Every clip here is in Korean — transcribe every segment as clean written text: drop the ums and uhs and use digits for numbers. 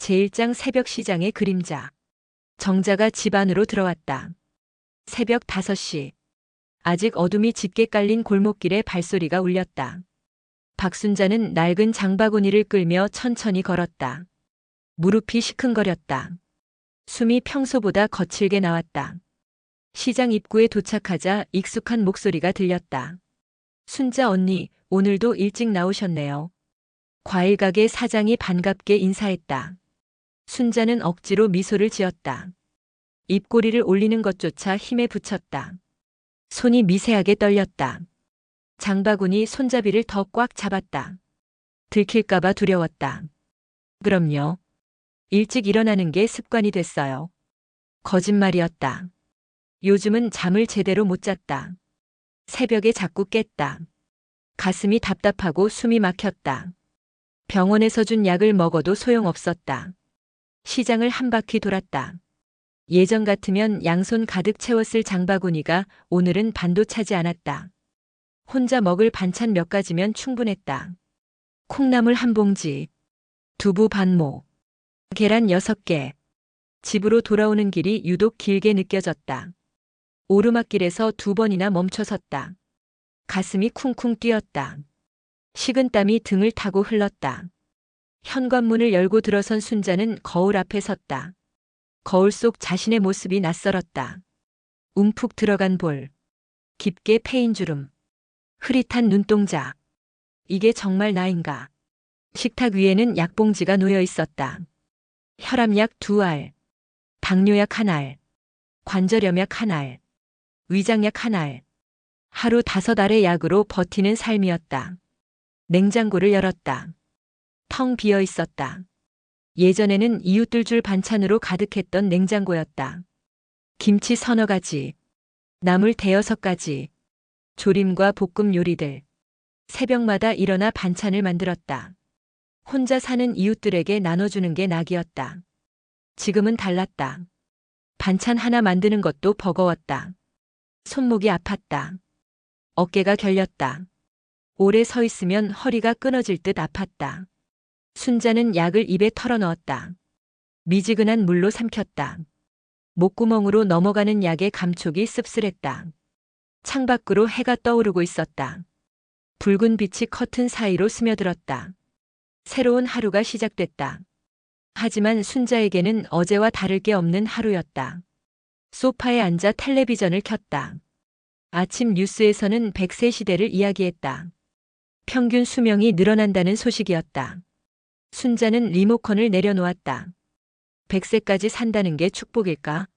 제1장 새벽 시장의 그림자. 정자가 집 안으로 들어왔다. 새벽 5시. 아직 어둠이 짙게 깔린 골목길에 발소리가 울렸다. 박순자는 낡은 장바구니를 끌며 천천히 걸었다. 무릎이 시큰거렸다. 숨이 평소보다 거칠게 나왔다. 시장 입구에 도착하자 익숙한 목소리가 들렸다. 순자 언니, 오늘도 일찍 나오셨네요. 과일 가게 사장이 반갑게 인사했다. 순자는 억지로 미소를 지었다. 입꼬리를 올리는 것조차 힘에 부쳤다. 손이 미세하게 떨렸다. 장바구니 손잡이를 더 꽉 잡았다. 들킬까봐 두려웠다. 그럼요. 일찍 일어나는 게 습관이 됐어요. 거짓말이었다. 요즘은 잠을 제대로 못 잤다. 새벽에 자꾸 깼다. 가슴이 답답하고 숨이 막혔다. 병원에서 준 약을 먹어도 소용없었다. 시장을 한 바퀴 돌았다. 예전 같으면 양손 가득 채웠을 장바구니가 오늘은 반도 차지 않았다. 혼자 먹을 반찬 몇 가지면 충분했다. 콩나물 한 봉지, 두부 반모, 계란 6개. 집으로 돌아오는 길이 유독 길게 느껴졌다. 오르막길에서 2번이나 멈춰섰다. 가슴이 쿵쿵 뛰었다. 식은땀이 등을 타고 흘렀다. 현관문을 열고 들어선 순자는 거울 앞에 섰다. 거울 속 자신의 모습이 낯설었다. 움푹 들어간 볼, 깊게 패인 주름, 흐릿한 눈동자. 이게 정말 나인가? 식탁 위에는 약봉지가 놓여 있었다. 혈압약 2알, 당뇨약 1알, 관절염약 1알, 위장약 1알. 하루 5알의 약으로 버티는 삶이었다. 냉장고를 열었다. 텅 비어 있었다. 예전에는 이웃들 줄 반찬으로 가득했던 냉장고였다. 김치 3-가지, 나물 5-가지, 조림과 볶음 요리들. 새벽마다 일어나 반찬을 만들었다. 혼자 사는 이웃들에게 나눠주는 게 낙이었다. 지금은 달랐다. 반찬 하나 만드는 것도 버거웠다. 손목이 아팠다. 어깨가 결렸다. 오래 서 있으면 허리가 끊어질 듯 아팠다. 순자는 약을 입에 털어넣었다. 미지근한 물로 삼켰다. 목구멍으로 넘어가는 약의 감촉이 씁쓸했다. 창밖으로 해가 떠오르고 있었다. 붉은 빛이 커튼 사이로 스며들었다. 새로운 하루가 시작됐다. 하지만 순자에게는 어제와 다를 게 없는 하루였다. 소파에 앉아 텔레비전을 켰다. 아침 뉴스에서는 100세 시대를 이야기했다. 평균 수명이 늘어난다는 소식이었다. 순자는 리모컨을 내려놓았다. 100세까지 산다는 게 축복일까?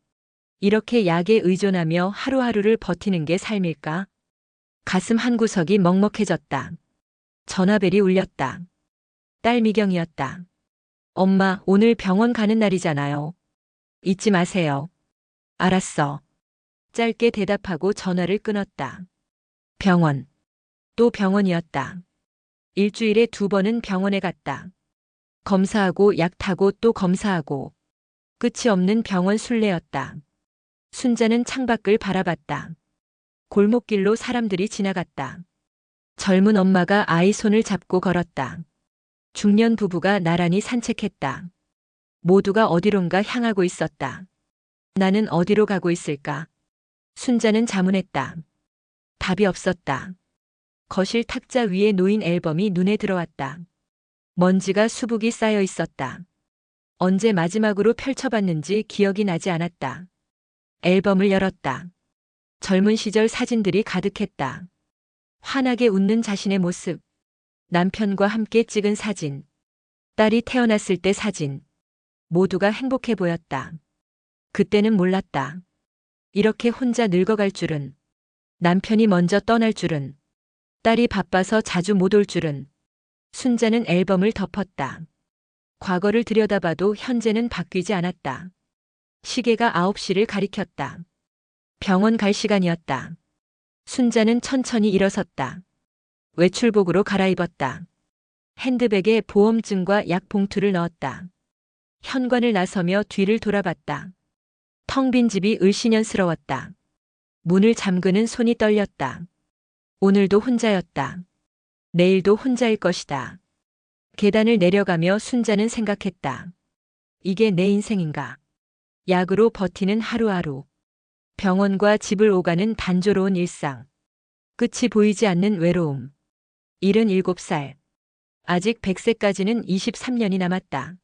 이렇게 약에 의존하며 하루하루를 버티는 게 삶일까? 가슴 한구석이 먹먹해졌다. 전화벨이 울렸다. 딸 미경이었다. 엄마, 오늘 병원 가는 날이잖아요. 잊지 마세요. 알았어. 짧게 대답하고 전화를 끊었다. 병원. 또 병원이었다. 일주일에 2번은 병원에 갔다. 검사하고 약 타고 또 검사하고. 끝이 없는 병원 순례였다. 순자는 창밖을 바라봤다. 골목길로 사람들이 지나갔다. 젊은 엄마가 아이 손을 잡고 걸었다. 중년 부부가 나란히 산책했다. 모두가 어디론가 향하고 있었다. 나는 어디로 가고 있을까? 순자는 자문했다. 답이 없었다. 거실 탁자 위에 놓인 앨범이 눈에 들어왔다. 먼지가 수북이 쌓여 있었다. 언제 마지막으로 펼쳐봤는지 기억이 나지 않았다. 앨범을 열었다. 젊은 시절 사진들이 가득했다. 환하게 웃는 자신의 모습, 남편과 함께 찍은 사진, 딸이 태어났을 때 사진. 모두가 행복해 보였다. 그때는 몰랐다. 이렇게 혼자 늙어갈 줄은, 남편이 먼저 떠날 줄은, 딸이 바빠서 자주 못 올 줄은. 순자는 앨범을 덮었다. 과거를 들여다봐도 현재는 바뀌지 않았다. 시계가 9시를 가리켰다. 병원 갈 시간이었다. 순자는 천천히 일어섰다. 외출복으로 갈아입었다. 핸드백에 보험증과 약 봉투를 넣었다. 현관을 나서며 뒤를 돌아봤다. 텅 빈 집이 을씨년스러웠다. 문을 잠그는 손이 떨렸다. 오늘도 혼자였다. 내일도 혼자일 것이다. 계단을 내려가며 순자는 생각했다. 이게 내 인생인가. 약으로 버티는 하루하루. 병원과 집을 오가는 단조로운 일상. 끝이 보이지 않는 외로움. 77살. 아직 100세까지는 23년이 남았다.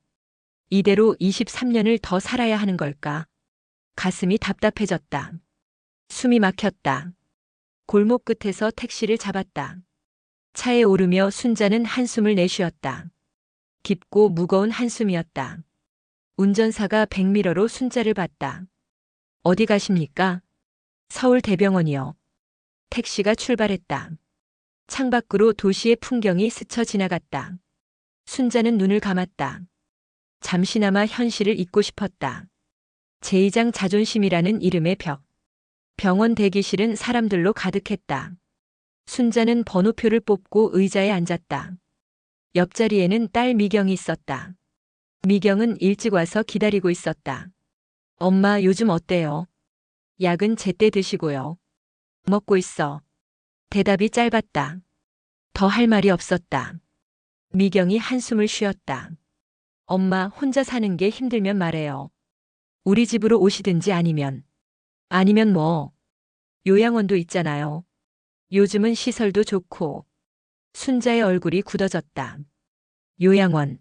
이대로 23년을 더 살아야 하는 걸까? 가슴이 답답해졌다. 숨이 막혔다. 골목 끝에서 택시를 잡았다. 차에 오르며 순자는 한숨을 내쉬었다. 깊고 무거운 한숨이었다. 운전사가 백미러로 순자를 봤다. 어디 가십니까? 서울대병원이요. 택시가 출발했다. 창밖으로 도시의 풍경이 스쳐 지나갔다. 순자는 눈을 감았다. 잠시나마 현실을 잊고 싶었다. 제2장 자존심이라는 이름의 벽. 병원 대기실은 사람들로 가득했다. 순자는 번호표를 뽑고 의자에 앉았다. 옆자리에는 딸 미경이 있었다. 미경은 일찍 와서 기다리고 있었다. 엄마 요즘 어때요? 약은 제때 드시고요. 먹고 있어. 대답이 짧았다. 더 할 말이 없었다. 미경이 한숨을 쉬었다. 엄마 혼자 사는 게 힘들면 말해요. 우리 집으로 오시든지 아니면 뭐 요양원도 있잖아요. 요즘은 시설도 좋고. 순자의 얼굴이 굳어졌다. 요양원.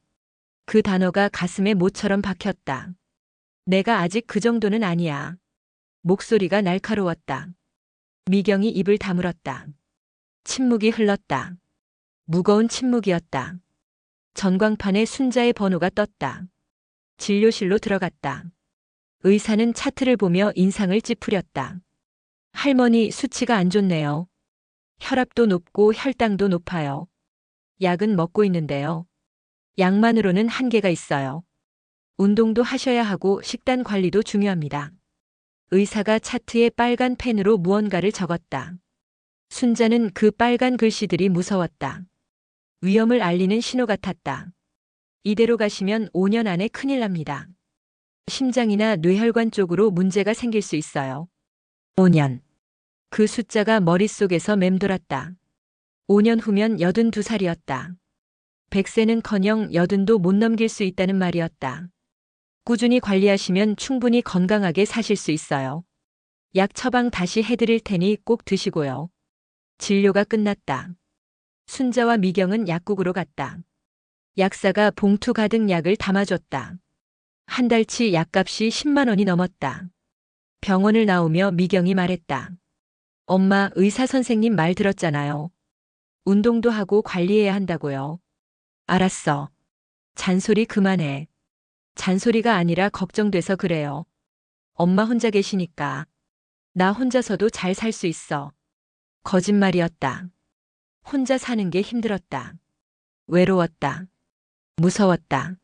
그 단어가 가슴에 모처럼 박혔다. 내가 아직 그 정도는 아니야. 목소리가 날카로웠다. 미경이 입을 다물었다. 침묵이 흘렀다. 무거운 침묵이었다. 전광판에 순자의 번호가 떴다. 진료실로 들어갔다. 의사는 차트를 보며 인상을 찌푸렸다. 할머니 수치가 안 좋네요. 혈압도 높고 혈당도 높아요. 약은 먹고 있는데요. 약만으로는 한계가 있어요. 운동도 하셔야 하고 식단 관리도 중요합니다. 의사가 차트에 빨간 펜으로 무언가를 적었다. 순자는 그 빨간 글씨들이 무서웠다. 위험을 알리는 신호 같았다. 이대로 가시면 5년 안에 큰일 납니다. 심장이나 뇌혈관 쪽으로 문제가 생길 수 있어요. 5년. 그 숫자가 머릿속에서 맴돌았다. 5년 후면 82살이었다. 100세는커녕 80도 못 넘길 수 있다는 말이었다. 꾸준히 관리하시면 충분히 건강하게 사실 수 있어요. 약 처방 다시 해드릴 테니 꼭 드시고요. 진료가 끝났다. 순자와 미경은 약국으로 갔다. 약사가 봉투 가득 약을 담아줬다. 한 달치 약값이 10만 원이 넘었다. 병원을 나오며 미경이 말했다. 엄마 의사 선생님 말 들었잖아요. 운동도 하고 관리해야 한다고요. 알았어. 잔소리 그만해. 잔소리가 아니라 걱정돼서 그래요. 엄마 혼자 계시니까. 나 혼자서도 잘 살 수 있어. 거짓말이었다. 혼자 사는 게 힘들었다. 외로웠다. 무서웠다.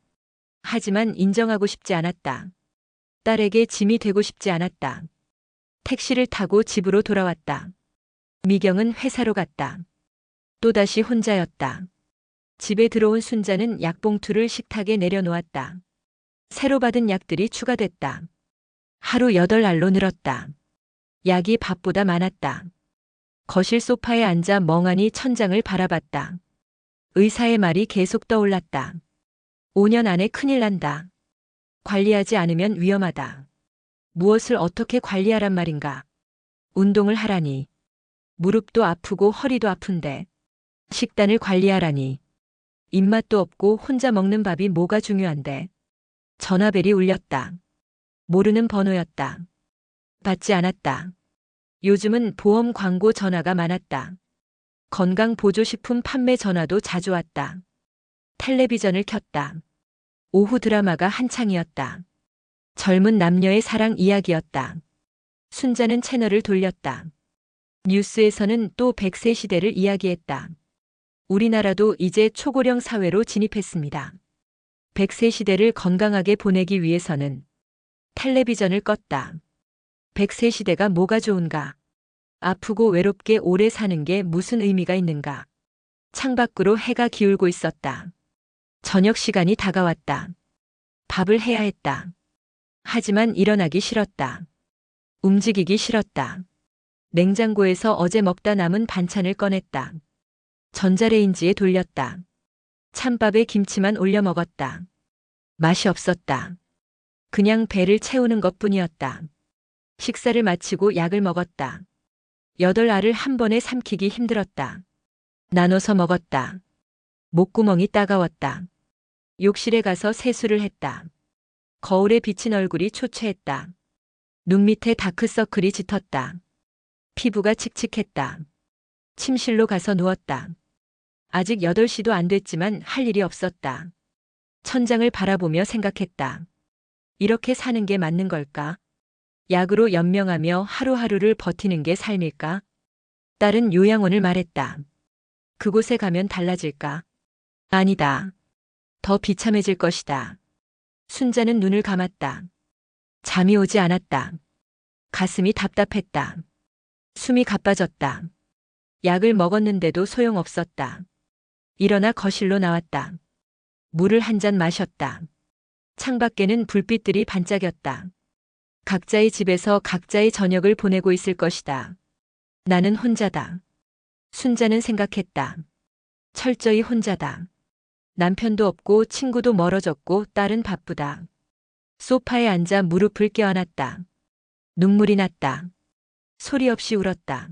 하지만 인정하고 싶지 않았다. 딸에게 짐이 되고 싶지 않았다. 택시를 타고 집으로 돌아왔다. 미경은 회사로 갔다. 또다시 혼자였다. 집에 들어온 순자는 약봉투를 식탁에 내려놓았다. 새로 받은 약들이 추가됐다. 하루 8알로 늘었다. 약이 밥보다 많았다. 거실 소파에 앉아 멍하니 천장을 바라봤다. 의사의 말이 계속 떠올랐다. 5년 안에 큰일 난다. 관리하지 않으면 위험하다. 무엇을 어떻게 관리하란 말인가? 운동을 하라니. 무릎도 아프고 허리도 아픈데. 식단을 관리하라니. 입맛도 없고 혼자 먹는 밥이 뭐가 중요한데. 전화벨이 울렸다. 모르는 번호였다. 받지 않았다. 요즘은 보험 광고 전화가 많았다. 건강보조식품 판매 전화도 자주 왔다. 텔레비전을 켰다. 오후 드라마가 한창이었다. 젊은 남녀의 사랑 이야기였다. 순자는 채널을 돌렸다. 뉴스에서는 또 100세 시대를 이야기했다. 우리나라도 이제 초고령 사회로 진입했습니다. 100세 시대를 건강하게 보내기 위해서는 텔레비전을 껐다. 100세 시대가 뭐가 좋은가? 아프고 외롭게 오래 사는 게 무슨 의미가 있는가? 창밖으로 해가 기울고 있었다. 저녁 시간이 다가왔다. 밥을 해야 했다. 하지만 일어나기 싫었다. 움직이기 싫었다. 냉장고에서 어제 먹다 남은 반찬을 꺼냈다. 전자레인지에 돌렸다. 찬밥에 김치만 올려 먹었다. 맛이 없었다. 그냥 배를 채우는 것뿐이었다. 식사를 마치고 약을 먹었다. 8알을 한 번에 삼키기 힘들었다. 나눠서 먹었다. 목구멍이 따가웠다. 욕실에 가서 세수를 했다. 거울에 비친 얼굴이 초췌했다. 눈 밑에 다크서클이 짙었다. 피부가 칙칙했다. 침실로 가서 누웠다. 아직 8시도 안 됐지만 할 일이 없었다. 천장을 바라보며 생각했다. 이렇게 사는 게 맞는 걸까? 약으로 연명하며 하루하루를 버티는 게 삶일까? 딸은 요양원을 말했다. 그곳에 가면 달라질까? 아니다. 더 비참해질 것이다. 순자는 눈을 감았다. 잠이 오지 않았다. 가슴이 답답했다. 숨이 가빠졌다. 약을 먹었는데도 소용없었다. 일어나 거실로 나왔다. 물을 한 잔 마셨다. 창밖에는 불빛들이 반짝였다. 각자의 집에서 각자의 저녁을 보내고 있을 것이다. 나는 혼자다. 순자는 생각했다. 철저히 혼자다. 남편도 없고 친구도 멀어졌고 딸은 바쁘다. 소파에 앉아 무릎을 껴안았다. 눈물이 났다. 소리 없이 울었다.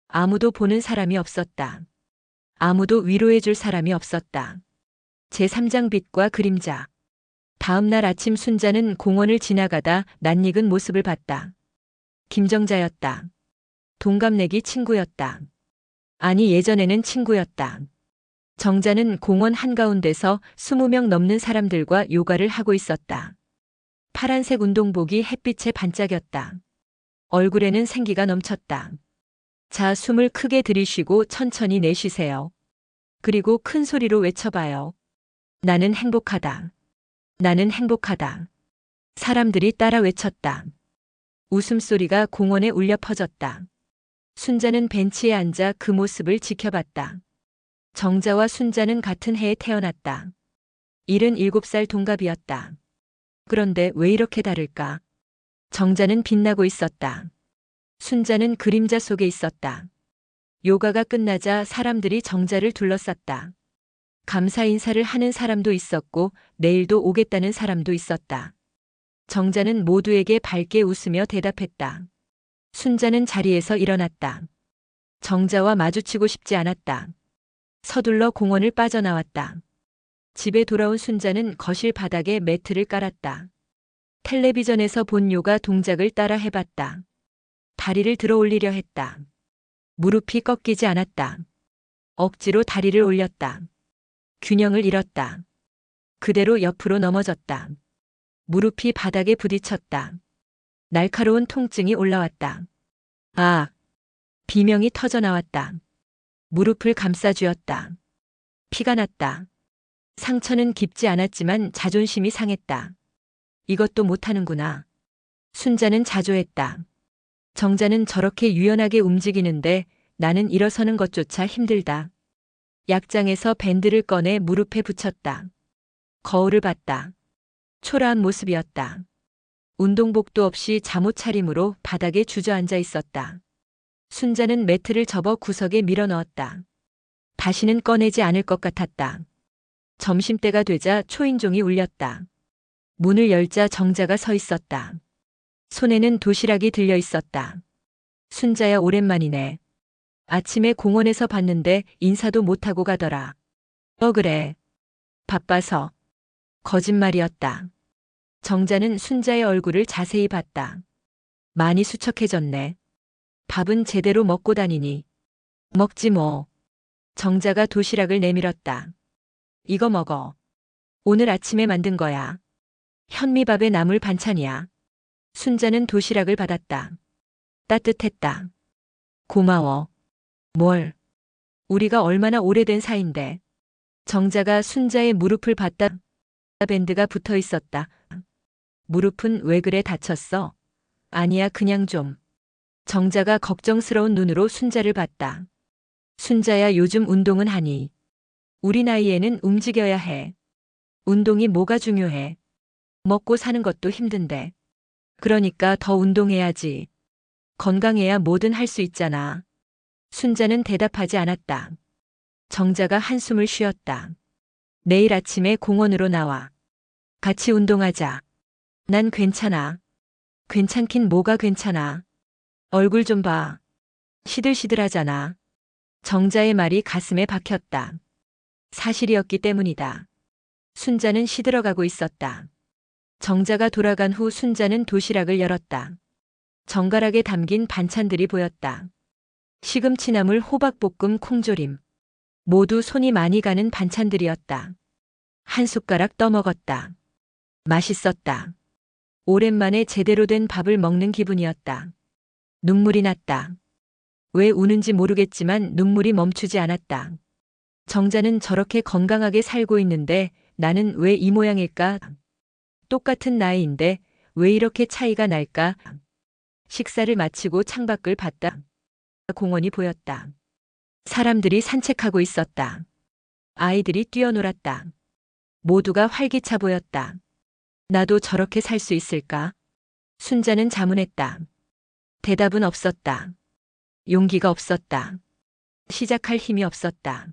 아무도 보는 사람이 없었다. 아무도 위로해줄 사람이 없었다. 제3장 빛과 그림자. 다음 날 아침 순자는 공원을 지나가다 낯익은 모습을 봤다. 김정자였다. 동갑내기 친구였다. 아니 예전에는 친구였다. 정자는 공원 한가운데서 20명 넘는 사람들과 요가를 하고 있었다. 파란색 운동복이 햇빛에 반짝였다. 얼굴에는 생기가 넘쳤다. 자, 숨을 크게 들이쉬고 천천히 내쉬세요. 그리고 큰 소리로 외쳐봐요. 나는 행복하다. 나는 행복하다. 사람들이 따라 외쳤다. 웃음소리가 공원에 울려 퍼졌다. 순자는 벤치에 앉아 그 모습을 지켜봤다. 정자와 순자는 같은 해에 태어났다. 77살 동갑이었다. 그런데 왜 이렇게 다를까? 정자는 빛나고 있었다. 순자는 그림자 속에 있었다. 요가가 끝나자 사람들이 정자를 둘러쌌다. 감사 인사를 하는 사람도 있었고 내일도 오겠다는 사람도 있었다. 정자는 모두에게 밝게 웃으며 대답했다. 순자는 자리에서 일어났다. 정자와 마주치고 싶지 않았다. 서둘러 공원을 빠져나왔다. 집에 돌아온 순자는 거실 바닥에 매트를 깔았다. 텔레비전에서 본 요가 동작을 따라 해봤다. 다리를 들어 올리려 했다. 무릎이 꺾이지 않았다. 억지로 다리를 올렸다. 균형을 잃었다. 그대로 옆으로 넘어졌다. 무릎이 바닥에 부딪혔다. 날카로운 통증이 올라왔다. 아! 비명이 터져 나왔다. 무릎을 감싸쥐었다. 피가 났다. 상처는 깊지 않았지만 자존심이 상했다. 이것도 못하는구나. 순자는 자조했다. 정자는 저렇게 유연하게 움직이는데 나는 일어서는 것조차 힘들다. 약장에서 밴드를 꺼내 무릎에 붙였다. 거울을 봤다. 초라한 모습이었다. 운동복도 없이 잠옷 차림으로 바닥에 주저앉아 있었다. 순자는 매트를 접어 구석에 밀어 넣었다. 다시는 꺼내지 않을 것 같았다. 점심때가 되자 초인종이 울렸다. 문을 열자 정자가 서 있었다. 손에는 도시락이 들려 있었다. 순자야, 오랜만이네. 아침에 공원에서 봤는데 인사도 못하고 가더라. 그래. 바빠서. 거짓말이었다. 정자는 순자의 얼굴을 자세히 봤다. 많이 수척해졌네. 밥은 제대로 먹고 다니니. 먹지 뭐. 정자가 도시락을 내밀었다. 이거 먹어. 오늘 아침에 만든 거야. 현미밥에 나물 반찬이야. 순자는 도시락을 받았다. 따뜻했다. 고마워. 뭘? 우리가 얼마나 오래된 사이인데. 정자가 순자의 무릎을 봤다. 밴드가 붙어 있었다. 무릎은 왜 그래, 다쳤어? 아니야, 그냥 좀. 정자가 걱정스러운 눈으로 순자를 봤다. 순자야, 요즘 운동은 하니? 우리 나이에는 움직여야 해. 운동이 뭐가 중요해? 먹고 사는 것도 힘든데. 그러니까 더 운동해야지. 건강해야 뭐든 할 수 있잖아. 순자는 대답하지 않았다. 정자가 한숨을 쉬었다. 내일 아침에 공원으로 나와. 같이 운동하자. 난 괜찮아. 괜찮긴 뭐가 괜찮아. 얼굴 좀 봐. 시들시들하잖아. 정자의 말이 가슴에 박혔다. 사실이었기 때문이다. 순자는 시들어가고 있었다. 정자가 돌아간 후 순자는 도시락을 열었다. 정갈하게 담긴 반찬들이 보였다. 시금치나물, 호박볶음, 콩조림. 모두 손이 많이 가는 반찬들이었다. 한 숟가락 떠먹었다. 맛있었다. 오랜만에 제대로 된 밥을 먹는 기분이었다. 눈물이 났다. 왜 우는지 모르겠지만 눈물이 멈추지 않았다. 정자는 저렇게 건강하게 살고 있는데 나는 왜 이 모양일까? 똑같은 나이인데 왜 이렇게 차이가 날까? 식사를 마치고 창밖을 봤다. 공원이 보였다. 사람들이 산책하고 있었다. 아이들이 뛰어놀았다. 모두가 활기차 보였다. 나도 저렇게 살 수 있을까? 순자는 자문했다. 대답은 없었다. 용기가 없었다. 시작할 힘이 없었다.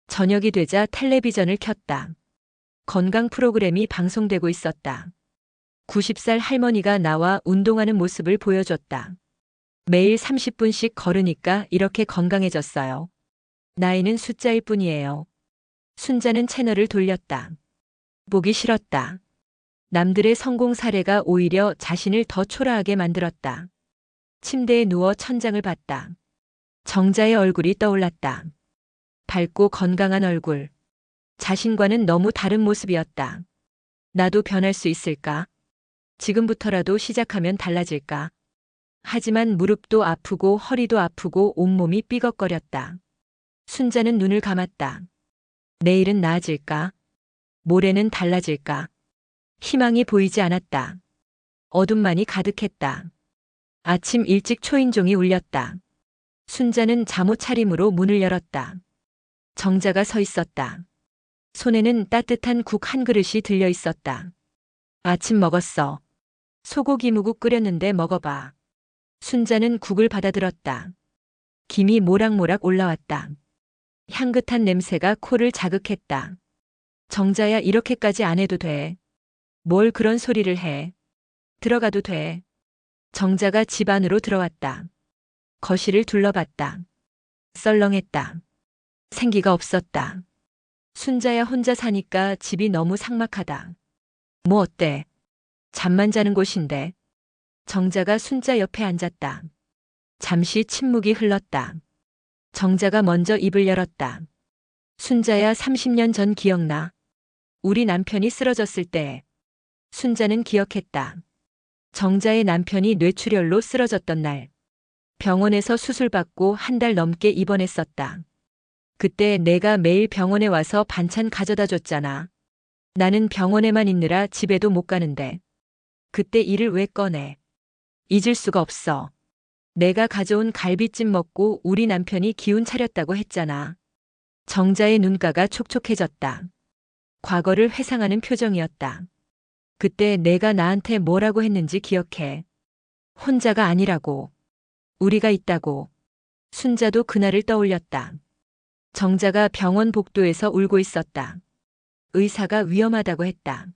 저녁이 되자 텔레비전을 켰다. 건강 프로그램이 방송되고 있었다. 90살 할머니가 나와 운동하는 모습을 보여줬다. 매일 30분씩 걸으니까 이렇게 건강해졌어요. 나이는 숫자일 뿐이에요. 순자는 채널을 돌렸다. 보기 싫었다. 남들의 성공 사례가 오히려 자신을 더 초라하게 만들었다. 침대에 누워 천장을 봤다. 정자의 얼굴이 떠올랐다. 밝고 건강한 얼굴. 자신과는 너무 다른 모습이었다. 나도 변할 수 있을까? 지금부터라도 시작하면 달라질까? 하지만 무릎도 아프고 허리도 아프고 온몸이 삐걱거렸다. 순자는 눈을 감았다. 내일은 나아질까? 모레는 달라질까? 희망이 보이지 않았다. 어둠만이 가득했다. 아침 일찍 초인종이 울렸다. 순자는 잠옷 차림으로 문을 열었다. 정자가 서 있었다. 손에는 따뜻한 국 한 그릇이 들려 있었다. 아침 먹었어. 소고기 무국 끓였는데 먹어봐. 순자는 국을 받아들었다. 김이 모락모락 올라왔다. 향긋한 냄새가 코를 자극했다. 정자야, 이렇게까지 안 해도 돼. 뭘 그런 소리를 해. 들어가도 돼. 정자가 집 안으로 들어왔다. 거실을 둘러봤다. 썰렁했다. 생기가 없었다. 순자야, 혼자 사니까 집이 너무 삭막하다. 뭐 어때? 잠만 자는 곳인데. 정자가 순자 옆에 앉았다. 잠시 침묵이 흘렀다. 정자가 먼저 입을 열었다. 순자야, 30년 전 기억나? 우리 남편이 쓰러졌을 때. 순자는 기억했다. 정자의 남편이 뇌출혈로 쓰러졌던 날. 병원에서 수술받고 한 달 넘게 입원했었다. 그때 내가 매일 병원에 와서 반찬 가져다 줬잖아. 나는 병원에만 있느라 집에도 못 가는데. 그때 일을 왜 꺼내? 잊을 수가 없어. 내가 가져온 갈비찜 먹고 우리 남편이 기운 차렸다고 했잖아. 정자의 눈가가 촉촉해졌다. 과거를 회상하는 표정이었다. 그때 내가 나한테 뭐라고 했는지 기억해. 혼자가 아니라고. 우리가 있다고. 순자도 그날을 떠올렸다. 정자가 병원 복도에서 울고 있었다. 의사가 위험하다고 했다.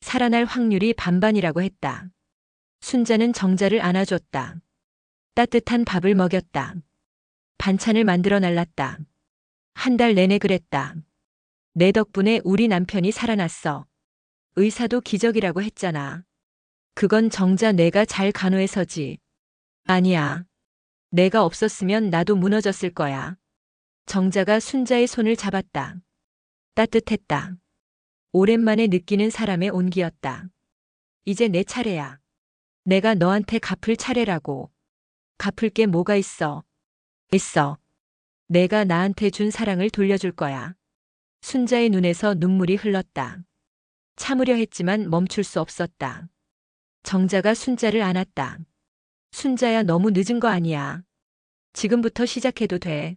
살아날 확률이 반반이라고 했다. 순자는 정자를 안아줬다. 따뜻한 밥을 먹였다. 반찬을 만들어 날랐다. 한 달 내내 그랬다. 내 덕분에 우리 남편이 살아났어. 의사도 기적이라고 했잖아. 그건 정자 내가 잘 간호해서지. 아니야. 내가 없었으면 나도 무너졌을 거야. 정자가 순자의 손을 잡았다. 따뜻했다. 오랜만에 느끼는 사람의 온기였다. 이제 내 차례야. 내가 너한테 갚을 차례라고. 갚을 게 뭐가 있어? 있어. 내가 나한테 준 사랑을 돌려줄 거야. 순자의 눈에서 눈물이 흘렀다. 참으려 했지만 멈출 수 없었다. 정자가 순자를 안았다. 순자야, 너무 늦은 거 아니야. 지금부터 시작해도 돼.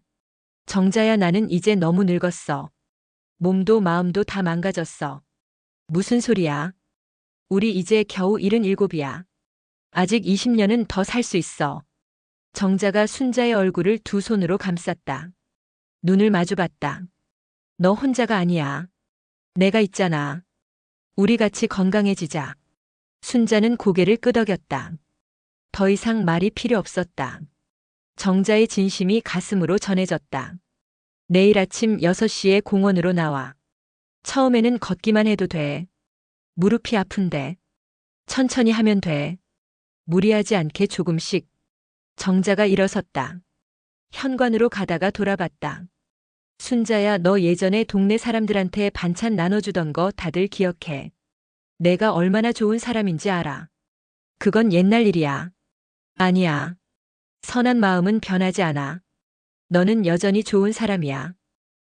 정자야, 나는 이제 너무 늙었어. 몸도 마음도 다 망가졌어. 무슨 소리야? 우리 이제 겨우 77이야. 아직 20년은 더 살 수 있어. 정자가 순자의 얼굴을 두 손으로 감쌌다. 눈을 마주봤다. 너 혼자가 아니야. 내가 있잖아. 우리 같이 건강해지자. 순자는 고개를 끄덕였다. 더 이상 말이 필요 없었다. 정자의 진심이 가슴으로 전해졌다. 내일 아침 6시에 공원으로 나와. 처음에는 걷기만 해도 돼. 무릎이 아픈데. 천천히 하면 돼. 무리하지 않게 조금씩. 정자가 일어섰다. 현관으로 가다가 돌아봤다. 순자야, 너 예전에 동네 사람들한테 반찬 나눠주던 거 다들 기억해. 내가 얼마나 좋은 사람인지 알아. 그건 옛날 일이야. 아니야. 선한 마음은 변하지 않아. 너는 여전히 좋은 사람이야.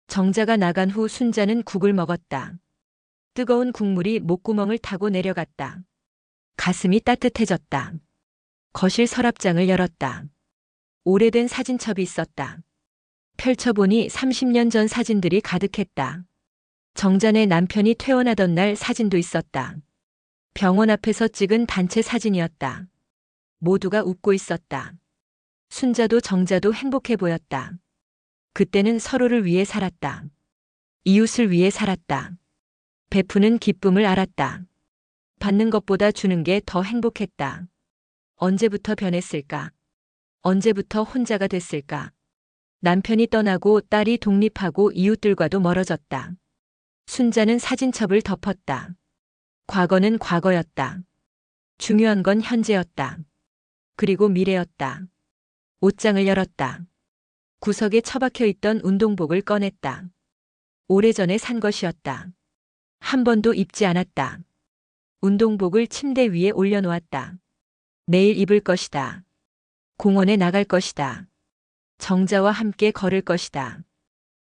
정자가 나간 후 순자는 국을 먹었다. 뜨거운 국물이 목구멍을 타고 내려갔다. 가슴이 따뜻해졌다. 거실 서랍장을 열었다. 오래된 사진첩이 있었다. 펼쳐보니 30년 전 사진들이 가득했다. 정자네 남편이 퇴원하던 날 사진도 있었다. 병원 앞에서 찍은 단체 사진이었다. 모두가 웃고 있었다. 순자도 정자도 행복해 보였다. 그때는 서로를 위해 살았다. 이웃을 위해 살았다. 베푸는 기쁨을 알았다. 받는 것보다 주는 게 더 행복했다. 언제부터 변했을까? 언제부터 혼자가 됐을까? 남편이 떠나고 딸이 독립하고 이웃들과도 멀어졌다. 순자는 사진첩을 덮었다. 과거는 과거였다. 중요한 건 현재였다. 그리고 미래였다. 옷장을 열었다. 구석에 처박혀 있던 운동복을 꺼냈다. 오래전에 산 것이었다. 한 번도 입지 않았다. 운동복을 침대 위에 올려놓았다. 내일 입을 것이다. 공원에 나갈 것이다. 정자와 함께 걸을 것이다.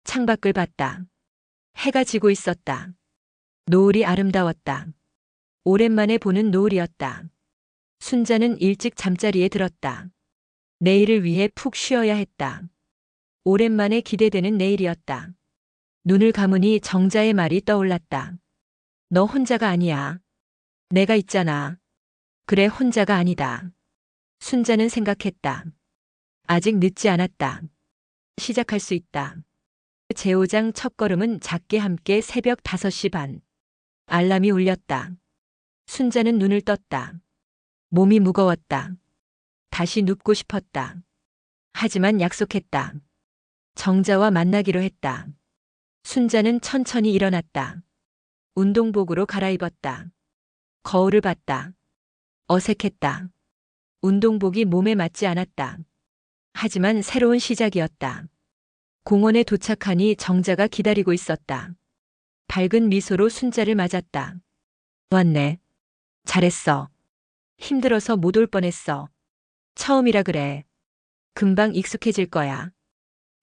창밖을 봤다. 해가 지고 있었다. 노을이 아름다웠다. 오랜만에 보는 노을이었다. 순자는 일찍 잠자리에 들었다. 내일을 위해 푹 쉬어야 했다. 오랜만에 기대되는 내일이었다. 눈을 감으니 정자의 말이 떠올랐다. 너 혼자가 아니야. 내가 있잖아. 그래, 혼자가 아니다. 순자는 생각했다. 아직 늦지 않았다. 시작할 수 있다. 제5장 첫걸음은 작게 함께 새벽 5시 반. 알람이 울렸다. 순자는 눈을 떴다. 몸이 무거웠다. 다시 눕고 싶었다. 하지만 약속했다. 정자와 만나기로 했다. 순자는 천천히 일어났다. 운동복으로 갈아입었다. 거울을 봤다. 어색했다. 운동복이 몸에 맞지 않았다. 하지만 새로운 시작이었다. 공원에 도착하니 정자가 기다리고 있었다. 밝은 미소로 순자를 맞았다. 왔네. 잘했어. 힘들어서 못 올 뻔했어. 처음이라 그래. 금방 익숙해질 거야.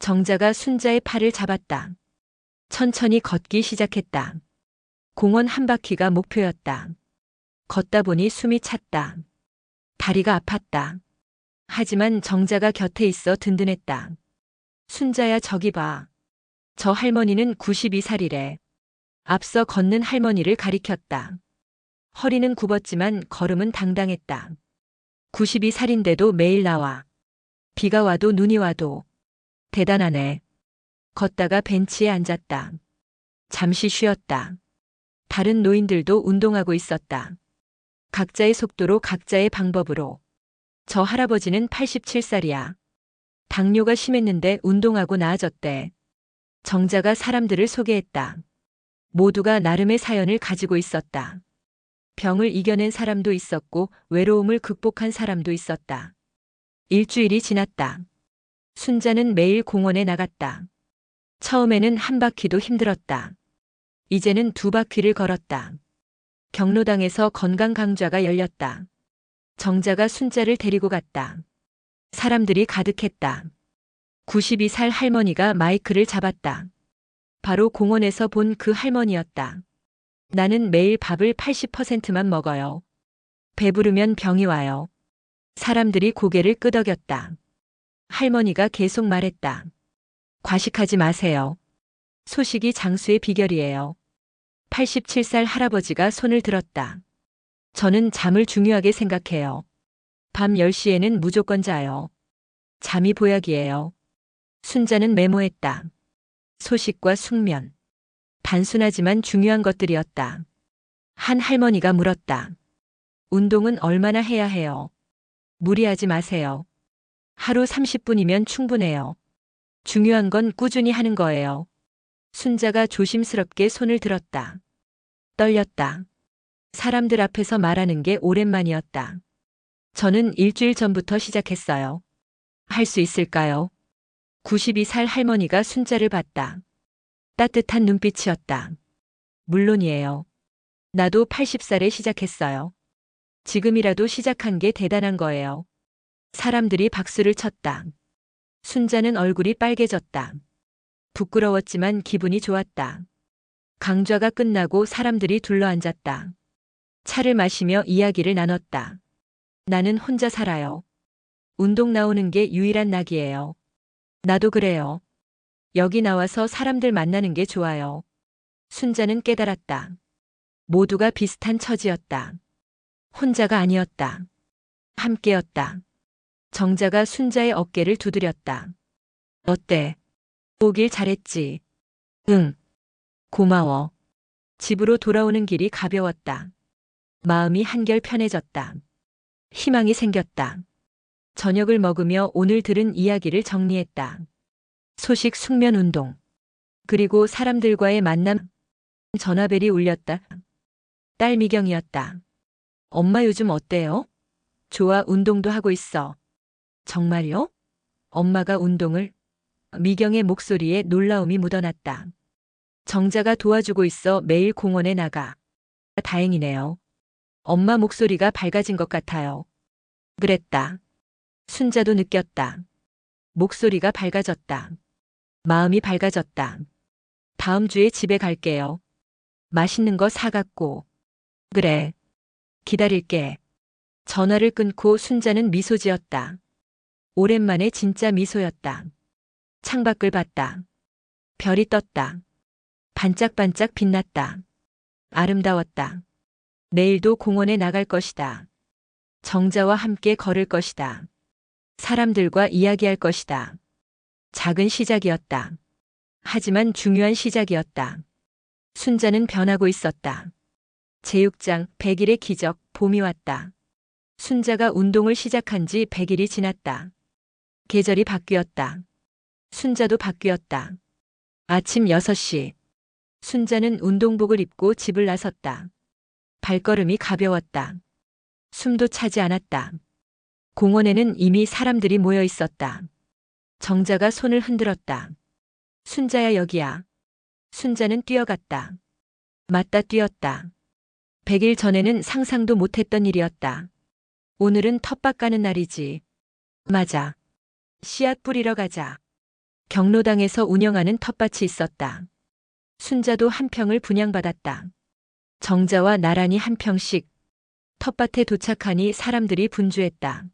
정자가 순자의 팔을 잡았다. 천천히 걷기 시작했다. 공원 한 바퀴가 목표였다. 걷다 보니 숨이 찼다. 다리가 아팠다. 하지만 정자가 곁에 있어 든든했다. 순자야, 저기 봐. 저 할머니는 92살이래. 앞서 걷는 할머니를 가리켰다. 허리는 굽었지만 걸음은 당당했다. 92살인데도 매일 나와. 비가 와도 눈이 와도. 대단하네. 걷다가 벤치에 앉았다. 잠시 쉬었다. 다른 노인들도 운동하고 있었다. 각자의 속도로 각자의 방법으로. 저 할아버지는 87살이야. 당뇨가 심했는데 운동하고 나아졌대. 정자가 사람들을 소개했다. 모두가 나름의 사연을 가지고 있었다. 병을 이겨낸 사람도 있었고 외로움을 극복한 사람도 있었다. 일주일이 지났다. 순자는 매일 공원에 나갔다. 처음에는 한 바퀴도 힘들었다. 이제는 2바퀴를 걸었다. 경로당에서 건강 강좌가 열렸다. 정자가 순자를 데리고 갔다. 사람들이 가득했다. 92살 할머니가 마이크를 잡았다. 바로 공원에서 본 그 할머니였다. 나는 매일 밥을 80%만 먹어요. 배부르면 병이 와요. 사람들이 고개를 끄덕였다. 할머니가 계속 말했다. 과식하지 마세요. 소식이 장수의 비결이에요. 87살 할아버지가 손을 들었다. 저는 잠을 중요하게 생각해요. 밤 10시에는 무조건 자요. 잠이 보약이에요. 순자는 메모했다. 소식과 숙면. 단순하지만 중요한 것들이었다. 한 할머니가 물었다. 운동은 얼마나 해야 해요? 무리하지 마세요. 하루 30분이면 충분해요. 중요한 건 꾸준히 하는 거예요. 순자가 조심스럽게 손을 들었다. 떨렸다. 사람들 앞에서 말하는 게 오랜만이었다. 저는 일주일 전부터 시작했어요. 할 수 있을까요? 92살 할머니가 순자를 봤다. 따뜻한 눈빛이었다. 물론이에요. 나도 80살에 시작했어요. 지금이라도 시작한 게 대단한 거예요. 사람들이 박수를 쳤다. 순자는 얼굴이 빨개졌다. 부끄러웠지만 기분이 좋았다. 강좌가 끝나고 사람들이 둘러앉았다. 차를 마시며 이야기를 나눴다. 나는 혼자 살아요. 운동 나오는 게 유일한 낙이에요. 나도 그래요. 여기 나와서 사람들 만나는 게 좋아요. 순자는 깨달았다. 모두가 비슷한 처지였다. 혼자가 아니었다. 함께였다. 정자가 순자의 어깨를 두드렸다. 어때? 오길 잘했지. 응. 고마워. 집으로 돌아오는 길이 가벼웠다. 마음이 한결 편해졌다. 희망이 생겼다. 저녁을 먹으며 오늘 들은 이야기를 정리했다. 소식 숙면 운동. 그리고 사람들과의 만남. 전화벨이 울렸다. 딸 미경이었다. 엄마 요즘 어때요? 좋아, 운동도 하고 있어. 정말요? 엄마가 운동을? 미경의 목소리에 놀라움이 묻어났다. 정자가 도와주고 있어 매일 공원에 나가. 다행이네요. 엄마 목소리가 밝아진 것 같아요. 그랬다. 순자도 느꼈다. 목소리가 밝아졌다. 마음이 밝아졌다. 다음 주에 집에 갈게요. 맛있는 거 사갖고. 그래. 기다릴게. 전화를 끊고 순자는 미소 지었다. 오랜만에 진짜 미소였다. 창밖을 봤다. 별이 떴다. 반짝반짝 빛났다. 아름다웠다. 내일도 공원에 나갈 것이다. 정자와 함께 걸을 것이다. 사람들과 이야기할 것이다. 작은 시작이었다. 하지만 중요한 시작이었다. 순자는 변하고 있었다. 제육장, 100일의 기적, 봄이 왔다. 순자가 운동을 시작한 지 100일이 지났다. 계절이 바뀌었다. 순자도 바뀌었다. 아침 6시. 순자는 운동복을 입고 집을 나섰다. 발걸음이 가벼웠다. 숨도 차지 않았다. 공원에는 이미 사람들이 모여 있었다. 정자가 손을 흔들었다. 순자야, 여기야. 순자는 뛰어갔다. 맞다, 뛰었다. 100일 전에는 상상도 못했던 일이었다. 오늘은 텃밭 가는 날이지. 맞아. 씨앗 뿌리러 가자. 경로당에서 운영하는 텃밭이 있었다. 순자도 한 평을 분양받았다. 정자와 나란히 한 평씩. 텃밭에 도착하니 사람들이 분주했다.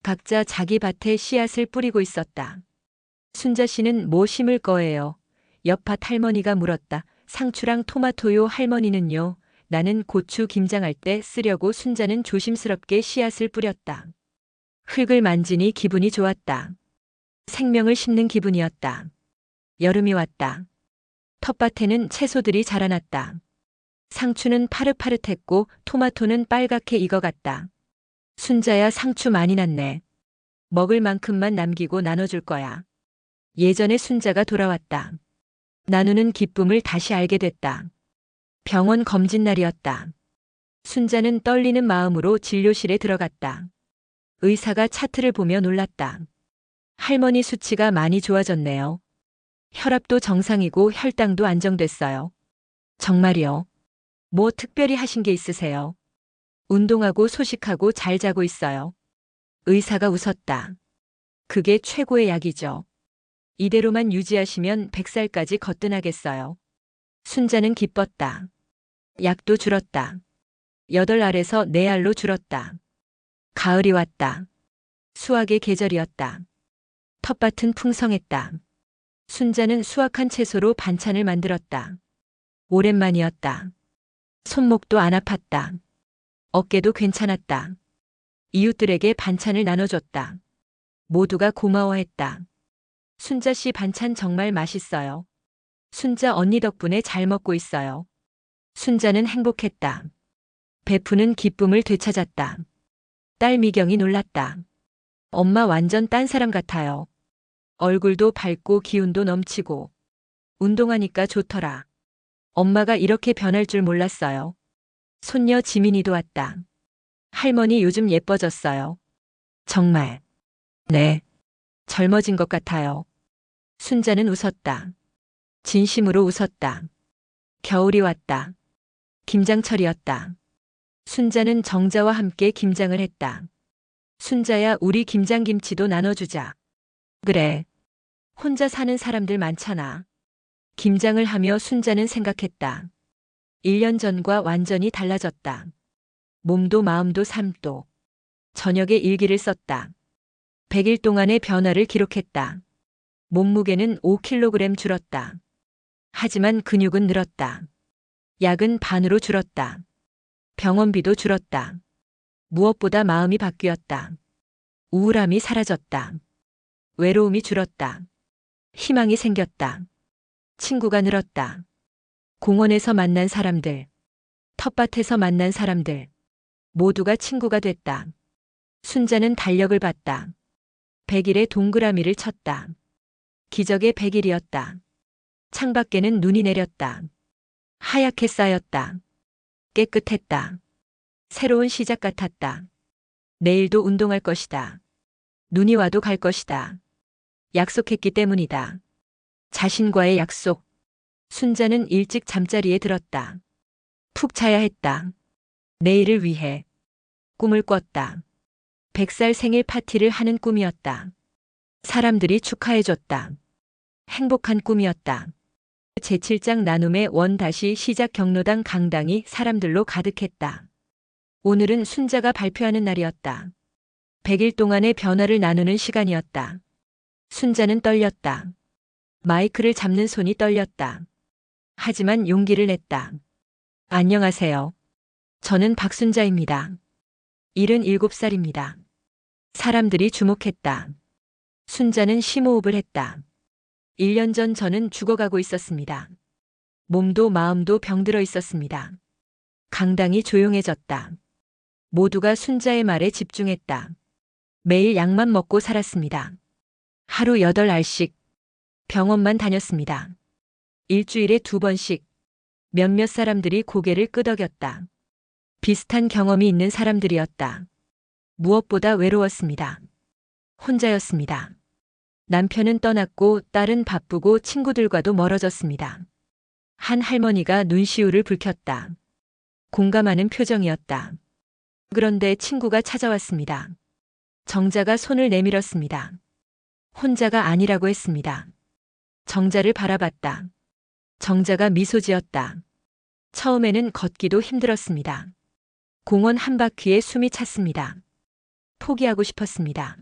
각자 자기 밭에 씨앗을 뿌리고 있었다. 순자 씨는 뭐 심을 거예요? 옆밭 할머니가 물었다. 상추랑 토마토요. 할머니는요? 나는 고추 김장할 때 쓰려고. 순자는 조심스럽게 씨앗을 뿌렸다. 흙을 만지니 기분이 좋았다. 생명을 심는 기분이었다. 여름이 왔다. 텃밭에는 채소들이 자라났다. 상추는 파릇파릇했고 토마토는 빨갛게 익어갔다. 순자야, 상추 많이 났네. 먹을 만큼만 남기고 나눠줄 거야. 예전의 순자가 돌아왔다. 나누는 기쁨을 다시 알게 됐다. 병원 검진 날이었다. 순자는 떨리는 마음으로 진료실에 들어갔다. 의사가 차트를 보며 놀랐다. 할머니 수치가 많이 좋아졌네요. 혈압도 정상이고 혈당도 안정됐어요. 정말이요? 뭐 특별히 하신 게 있으세요? 운동하고 소식하고 잘 자고 있어요. 의사가 웃었다. 그게 최고의 약이죠. 이대로만 유지하시면 100살까지 거뜬하겠어요. 순자는 기뻤다. 약도 줄었다. 8알에서 4알로 줄었다. 가을이 왔다. 수확의 계절이었다. 텃밭은 풍성했다. 순자는 수확한 채소로 반찬을 만들었다. 오랜만이었다. 손목도 안 아팠다. 어깨도 괜찮았다. 이웃들에게 반찬을 나눠줬다. 모두가 고마워했다. 순자 씨 반찬 정말 맛있어요. 순자 언니 덕분에 잘 먹고 있어요. 순자는 행복했다. 베푸는 기쁨을 되찾았다. 딸 미경이 놀랐다. 엄마 완전 딴 사람 같아요. 얼굴도 밝고 기운도 넘치고 운동하니까 좋더라. 엄마가 이렇게 변할 줄 몰랐어요. 손녀 지민이도 왔다. 할머니 요즘 예뻐졌어요. 정말. 네. 젊어진 것 같아요. 순자는 웃었다. 진심으로 웃었다. 겨울이 왔다. 김장철이었다. 순자는 정자와 함께 김장을 했다. 순자야, 우리 김장김치도 나눠주자. 그래. 혼자 사는 사람들 많잖아. 김장을 하며 순자는 생각했다. 1년 전과 완전히 달라졌다. 몸도 마음도 삶도. 저녁에 일기를 썼다. 100일 동안의 변화를 기록했다. 몸무게는 5kg 줄었다. 하지만 근육은 늘었다. 약은 반으로 줄었다. 병원비도 줄었다. 무엇보다 마음이 바뀌었다. 우울함이 사라졌다. 외로움이 줄었다. 희망이 생겼다. 친구가 늘었다. 공원에서 만난 사람들, 텃밭에서 만난 사람들, 모두가 친구가 됐다. 순자는 달력을 봤다. 100일의 동그라미를 쳤다. 기적의 100일이었다. 창밖에는 눈이 내렸다. 하얗게 쌓였다. 깨끗했다. 새로운 시작 같았다. 내일도 운동할 것이다. 눈이 와도 갈 것이다. 약속했기 때문이다. 자신과의 약속. 순자는 일찍 잠자리에 들었다. 푹 자야 했다. 내일을 위해 꿈을 꿨다. 100살 생일 파티를 하는 꿈이었다. 사람들이 축하해줬다. 행복한 꿈이었다. 제7장 나눔의 원 다시 시작 경로당 강당이 사람들로 가득했다. 오늘은 순자가 발표하는 날이었다. 100일 동안의 변화를 나누는 시간이었다. 순자는 떨렸다. 마이크를 잡는 손이 떨렸다. 하지만 용기를 냈다. 안녕하세요. 저는 박순자입니다. 77살입니다. 사람들이 주목했다. 순자는 심호흡을 했다. 1년 전 저는 죽어가고 있었습니다. 몸도 마음도 병들어 있었습니다. 강당이 조용해졌다. 모두가 순자의 말에 집중했다. 매일 약만 먹고 살았습니다. 하루 8알씩 병원만 다녔습니다. 일주일에 2번씩 몇몇 사람들이 고개를 끄덕였다. 비슷한 경험이 있는 사람들이었다. 무엇보다 외로웠습니다. 혼자였습니다. 남편은 떠났고 딸은 바쁘고 친구들과도 멀어졌습니다. 한 할머니가 눈시울을 붉혔다. 공감하는 표정이었다. 그런데 친구가 찾아왔습니다. 정자가 손을 내밀었습니다. 혼자가 아니라고 했습니다. 정자를 바라봤다. 정자가 미소 지었다. 처음에는 걷기도 힘들었습니다. 공원 한 바퀴에 숨이 찼습니다. 포기하고 싶었습니다.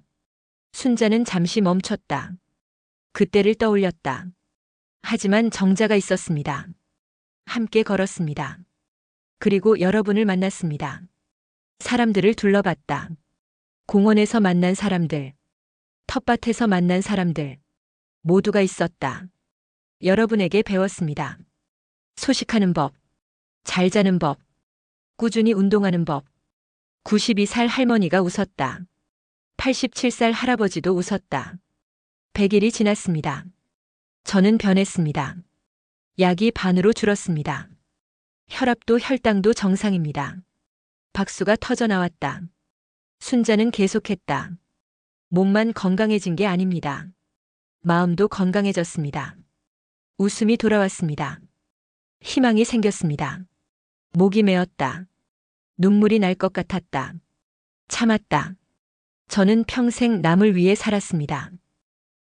순자는 잠시 멈췄다. 그때를 떠올렸다. 하지만 정자가 있었습니다. 함께 걸었습니다. 그리고 여러분을 만났습니다. 사람들을 둘러봤다. 공원에서 만난 사람들, 텃밭에서 만난 사람들, 모두가 있었다. 여러분에게 배웠습니다. 소식하는 법, 잘 자는 법, 꾸준히 운동하는 법. 92살 할머니가 웃었다. 87살 할아버지도 웃었다. 100일이 지났습니다. 저는 변했습니다. 약이 반으로 줄었습니다. 혈압도 혈당도 정상입니다. 박수가 터져 나왔다. 순자는 계속했다. 몸만 건강해진 게 아닙니다. 마음도 건강해졌습니다. 웃음이 돌아왔습니다. 희망이 생겼습니다. 목이 메었다. 눈물이 날 것 같았다. 참았다. 저는 평생 남을 위해 살았습니다.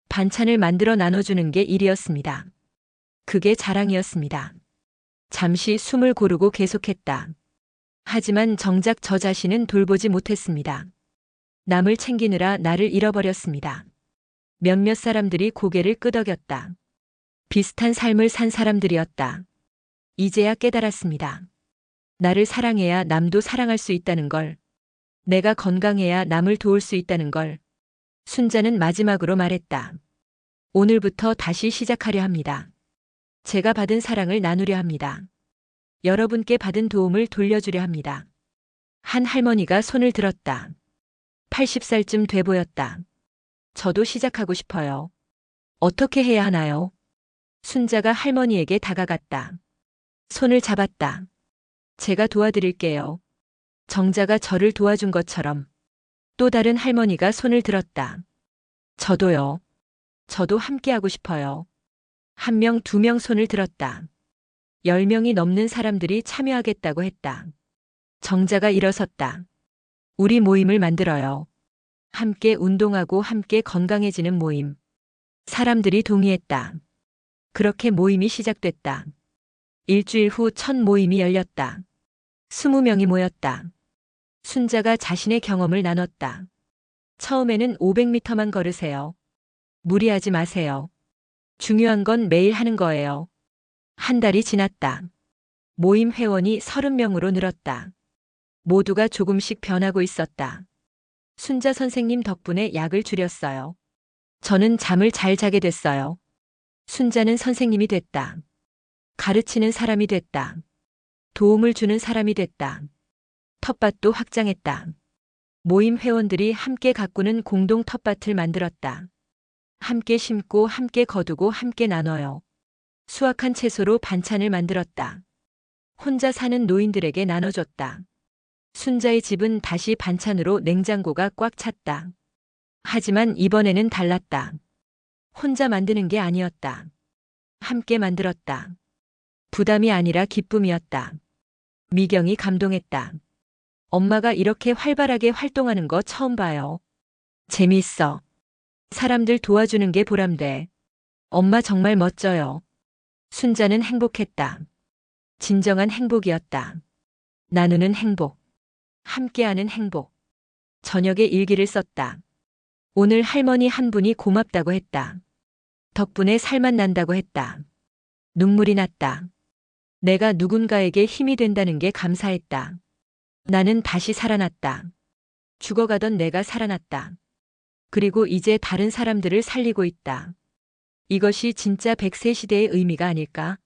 반찬을 만들어 나눠주는 게 일이었습니다. 그게 자랑이었습니다. 잠시 숨을 고르고 계속했다. 하지만 정작 저 자신은 돌보지 못했습니다. 남을 챙기느라 나를 잃어버렸습니다. 몇몇 사람들이 고개를 끄덕였다. 비슷한 삶을 산 사람들이었다. 이제야 깨달았습니다. 나를 사랑해야 남도 사랑할 수 있다는 걸. 내가 건강해야 남을 도울 수 있다는 걸. 순자는 마지막으로 말했다. 오늘부터 다시 시작하려 합니다. 제가 받은 사랑을 나누려 합니다. 여러분께 받은 도움을 돌려주려 합니다. 한 할머니가 손을 들었다. 80살쯤 돼 보였다. 저도 시작하고 싶어요. 어떻게 해야 하나요? 순자가 할머니에게 다가갔다. 손을 잡았다. 제가 도와드릴게요. 정자가 저를 도와준 것처럼. 또 다른 할머니가 손을 들었다. 저도요. 저도 함께하고 싶어요. 한 명, 두 명 손을 들었다. 10명이 넘는 사람들이 참여하겠다고 했다. 정자가 일어섰다. 우리 모임을 만들어요. 함께 운동하고 함께 건강해지는 모임. 사람들이 동의했다. 그렇게 모임이 시작됐다. 일주일 후 첫 모임이 열렸다. 20명이 모였다. 순자가 자신의 경험을 나눴다. 처음에는 500m만 걸으세요. 무리하지 마세요. 중요한 건 매일 하는 거예요. 한 달이 지났다. 모임 회원이 30명으로 늘었다. 모두가 조금씩 변하고 있었다. 순자 선생님 덕분에 약을 줄였어요. 저는 잠을 잘 자게 됐어요. 순자는 선생님이 됐다. 가르치는 사람이 됐다. 도움을 주는 사람이 됐다. 텃밭도 확장했다. 모임 회원들이 함께 가꾸는 공동 텃밭을 만들었다. 함께 심고 함께 거두고 함께 나눠요. 수확한 채소로 반찬을 만들었다. 혼자 사는 노인들에게 나눠줬다. 순자의 집은 다시 반찬으로 냉장고가 꽉 찼다. 하지만 이번에는 달랐다. 혼자 만드는 게 아니었다. 함께 만들었다. 부담이 아니라 기쁨이었다. 미경이 감동했다. 엄마가 이렇게 활발하게 활동하는 거 처음 봐요. 재미있어. 사람들 도와주는 게 보람돼. 엄마 정말 멋져요. 순자는 행복했다. 진정한 행복이었다. 나누는 행복. 함께하는 행복. 저녁에 일기를 썼다. 오늘 할머니 한 분이 고맙다고 했다. 덕분에 살맛 난다고 했다. 눈물이 났다. 내가 누군가에게 힘이 된다는 게 감사했다. 나는 다시 살아났다. 죽어가던 내가 살아났다. 그리고 이제 다른 사람들을 살리고 있다. 이것이 진짜 100세 시대의 의미가 아닐까?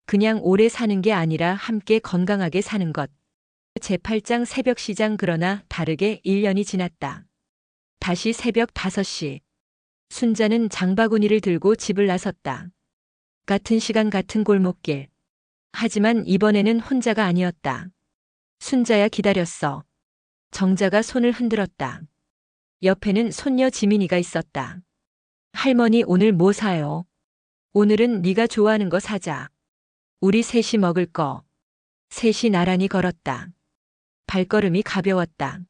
그냥 오래 사는 게 아니라 함께 건강하게 사는 것. 제8장 새벽 시장. 그러나 다르게 1년이 지났다. 다시 새벽 5시. 순자는 장바구니를 들고 집을 나섰다. 같은 시간 같은 골목길. 하지만 이번에는 혼자가 아니었다. 순자야 기다렸어. 정자가 손을 흔들었다. 옆에는 손녀 지민이가 있었다. 할머니 오늘 뭐 사요? 오늘은 네가 좋아하는 거 사자. 우리 셋이 먹을 거. 셋이 나란히 걸었다. 발걸음이 가벼웠다.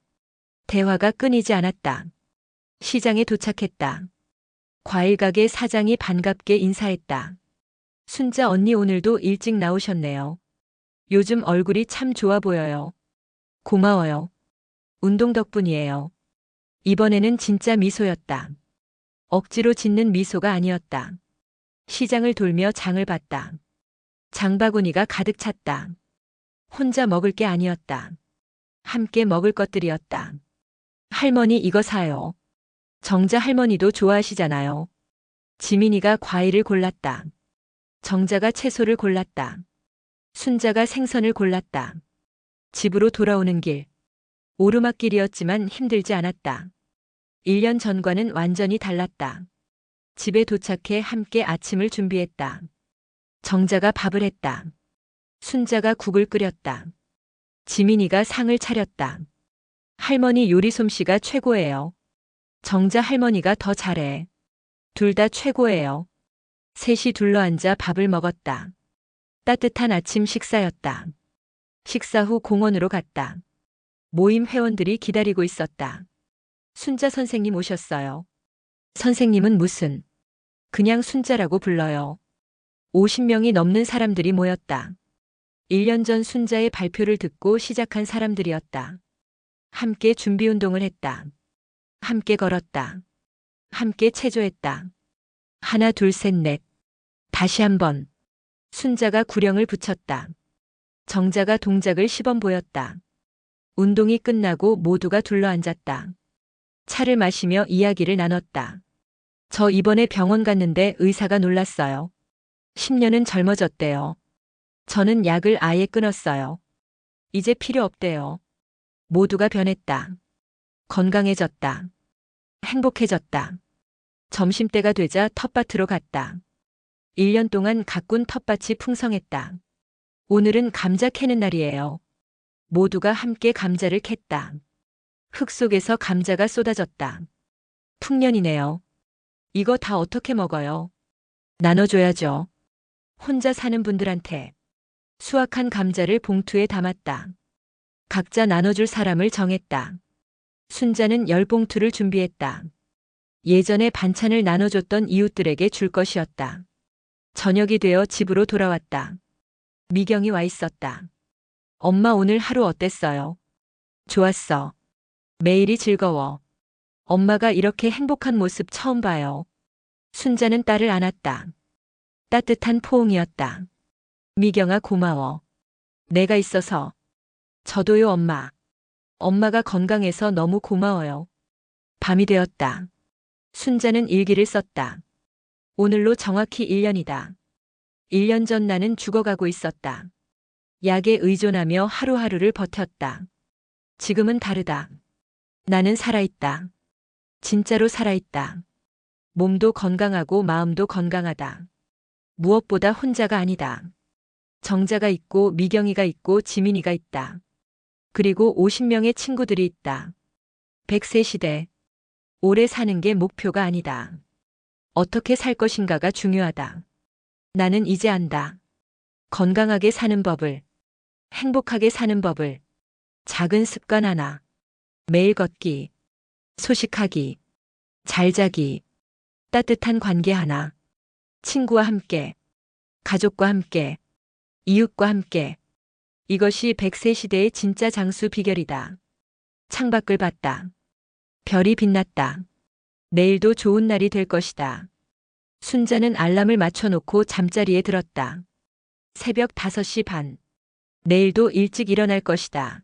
대화가 끊이지 않았다. 시장에 도착했다. 과일가게 사장이 반갑게 인사했다. 순자 언니 오늘도 일찍 나오셨네요. 요즘 얼굴이 참 좋아 보여요. 고마워요. 운동 덕분이에요. 이번에는 진짜 미소였다. 억지로 짓는 미소가 아니었다. 시장을 돌며 장을 봤다. 장바구니가 가득 찼다. 혼자 먹을 게 아니었다. 함께 먹을 것들이었다. 할머니 이거 사요. 정자 할머니도 좋아하시잖아요. 지민이가 과일을 골랐다. 정자가 채소를 골랐다. 순자가 생선을 골랐다. 집으로 돌아오는 길. 오르막길이었지만 힘들지 않았다. 1년 전과는 완전히 달랐다. 집에 도착해 함께 아침을 준비했다. 정자가 밥을 했다. 순자가 국을 끓였다. 지민이가 상을 차렸다. 할머니 요리 솜씨가 최고예요. 정자 할머니가 더 잘해. 둘 다 최고예요. 셋이 둘러앉아 밥을 먹었다. 따뜻한 아침 식사였다. 식사 후 공원으로 갔다. 모임 회원들이 기다리고 있었다. 순자 선생님 오셨어요. 선생님은 무슨? 그냥 순자라고 불러요. 50명이 넘는 사람들이 모였다. 1년 전 순자의 발표를 듣고 시작한 사람들이었다. 함께 준비운동을 했다. 함께 걸었다. 함께 체조했다. 하나 둘 셋 넷. 다시 한번. 순자가 구령을 붙였다. 정자가 동작을 시범 보였다. 운동이 끝나고 모두가 둘러앉았다. 차를 마시며 이야기를 나눴다. 저 이번에 병원 갔는데 의사가 놀랐어요. 10년은 젊어졌대요. 저는 약을 아예 끊었어요. 이제 필요 없대요. 모두가 변했다. 건강해졌다. 행복해졌다. 점심때가 되자 텃밭으로 갔다. 1년 동안 가꾼 텃밭이 풍성했다. 오늘은 감자 캐는 날이에요. 모두가 함께 감자를 캤다. 흙 속에서 감자가 쏟아졌다. 풍년이네요. 이거 다 어떻게 먹어요? 나눠줘야죠. 혼자 사는 분들한테. 수확한 감자를 봉투에 담았다. 각자 나눠줄 사람을 정했다. 순자는 10봉투를 준비했다. 예전에 반찬을 나눠줬던 이웃들에게 줄 것이었다. 저녁이 되어 집으로 돌아왔다. 미경이 와 있었다. 엄마 오늘 하루 어땠어요? 좋았어. 매일이 즐거워. 엄마가 이렇게 행복한 모습 처음 봐요. 순자는 딸을 안았다. 따뜻한 포옹이었다. 미경아 고마워. 내가 있어서. 저도요 엄마. 엄마가 건강해서 너무 고마워요. 밤이 되었다. 순자는 일기를 썼다. 오늘로 정확히 1년이다. 1년 전 나는 죽어가고 있었다. 약에 의존하며 하루하루를 버텼다. 지금은 다르다. 나는 살아있다. 진짜로 살아있다. 몸도 건강하고 마음도 건강하다. 무엇보다 혼자가 아니다. 정자가 있고 미경이가 있고 지민이가 있다. 그리고 50명의 친구들이 있다. 100세 시대. 오래 사는 게 목표가 아니다. 어떻게 살 것인가가 중요하다. 나는 이제 안다. 건강하게 사는 법을. 행복하게 사는 법을. 작은 습관 하나. 매일 걷기. 소식하기. 잘 자기. 따뜻한 관계 하나. 친구와 함께. 가족과 함께. 이웃과 함께. 이것이 100세 시대의 진짜 장수 비결이다. 창밖을 봤다. 별이 빛났다. 내일도 좋은 날이 될 것이다. 순자는 알람을 맞춰놓고 잠자리에 들었다. 새벽 5시 반. 내일도 일찍 일어날 것이다.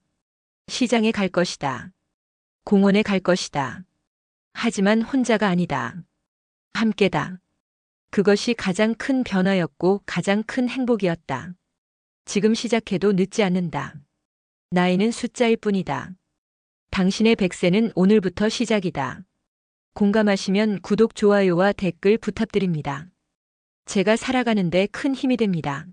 시장에 갈 것이다. 공원에 갈 것이다. 하지만 혼자가 아니다. 함께다. 그것이 가장 큰 변화였고 가장 큰 행복이었다. 지금 시작해도 늦지 않는다. 나이는 숫자일 뿐이다. 당신의 100세는 오늘부터 시작이다. 공감하시면 구독, 좋아요와 댓글 부탁드립니다. 제가 살아가는데 큰 힘이 됩니다.